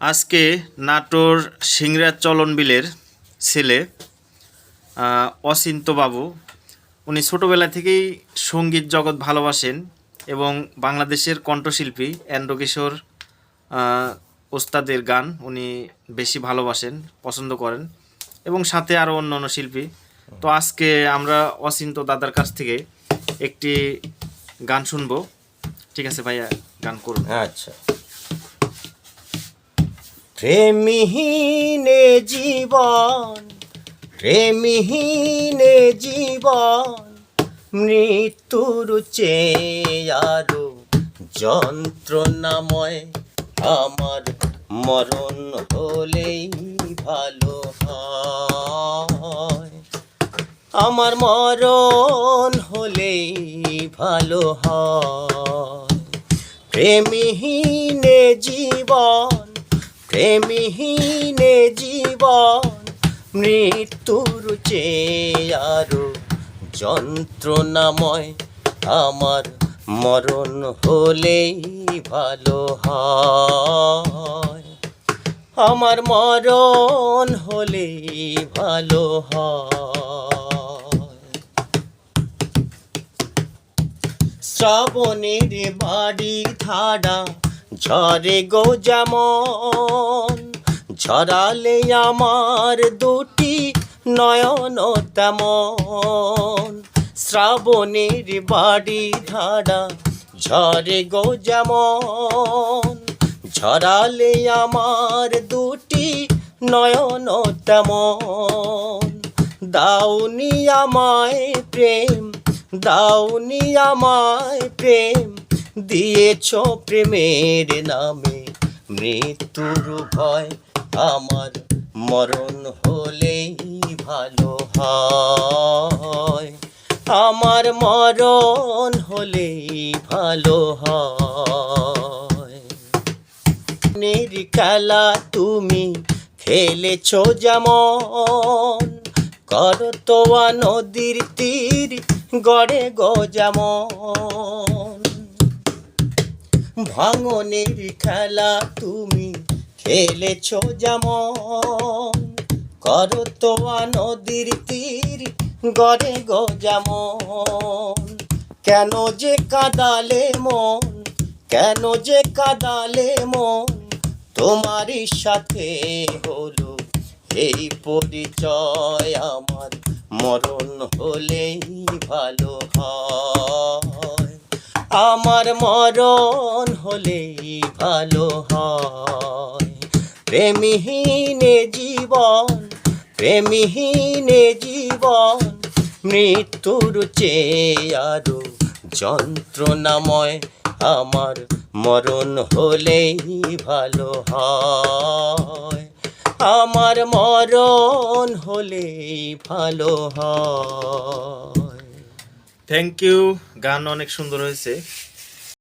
আজকে নাটোর সিংড়া চলন বিলের ছেলে অচিন্ত বাবু, উনি ছোটোবেলা থেকেই সঙ্গীত জগৎ ভালোবাসেন এবং বাংলাদেশের কণ্ঠশিল্পী এন্দ্রকিশোর ওস্তাদের গান উনি বেশি ভালোবাসেন, পছন্দ করেন এবং সাথে আরও অন্য শিল্পী। তো আজকে আমরা অচিন্ত দাদার কাছ থেকে একটি গান শুনবো। ঠিক আছে ভাইয়া, গান করুন। আচ্ছা। প্রেমহীনে জীবন, প্রেমহীনে জীবন, মৃত্যুর চেয়ে আরো যন্ত্রণাময়। আমার মরণ হলেই ভালো হয়, আমার মরণ হলেই ভালো হয়। প্রেমহীনে জীবন, প্রেমহীনে জীবন, মৃত্যুর চেয়ে আরো যন্ত্রণাময়। আমার মরণ হলেই ভালো হয়, আমার মরণ হলেই ভালো হয়। শ্রাবণের বাড়ি ধারা ঝরে গো যেমন, ঝরালে আমার দুটি নয়ন তেমন। শ্রাবণের বাড়ি ধারা ঝরে গো যেমন, ঝরালে আমার দুটি নয়ন তেমন। দাউনি আমায় প্রেম, দাউনি আমায় প্রেম, দিয়েছ প্রেমের নামে মৃত্যুর ভয়। আমার মরণ হলেই ভালো হয়, আমার মরণ হলেই ভালো হয়। নের খেলা তুমি খেলেছ যেমন, করতোয়া নদীর তীর গড়ে গো যেমন। ভাঙনের খেলা তুমি খেলেছ যেমন, করতোয়া নদীর তীর গড়ে গো যেমন। কেন যে কাঁদালে মন, কেন যে কাঁদালে মন, তোমারই সাথে হলো এই পরিচয়। আমার মরণ হলেই ভালো হয়, আমার মরণ হলেই ভালো হয়। প্রেমহীনে জীবন, প্রেমহীনে জীবন, মৃত্যুর চেয়ে আরো যন্ত্রণাময়। আমার মরণ হলেই ভালো হয়, আমার মরণ হলেই ভালো হয়। থ্যাংক ইউ, গান অনেক সুন্দর হয়েছে।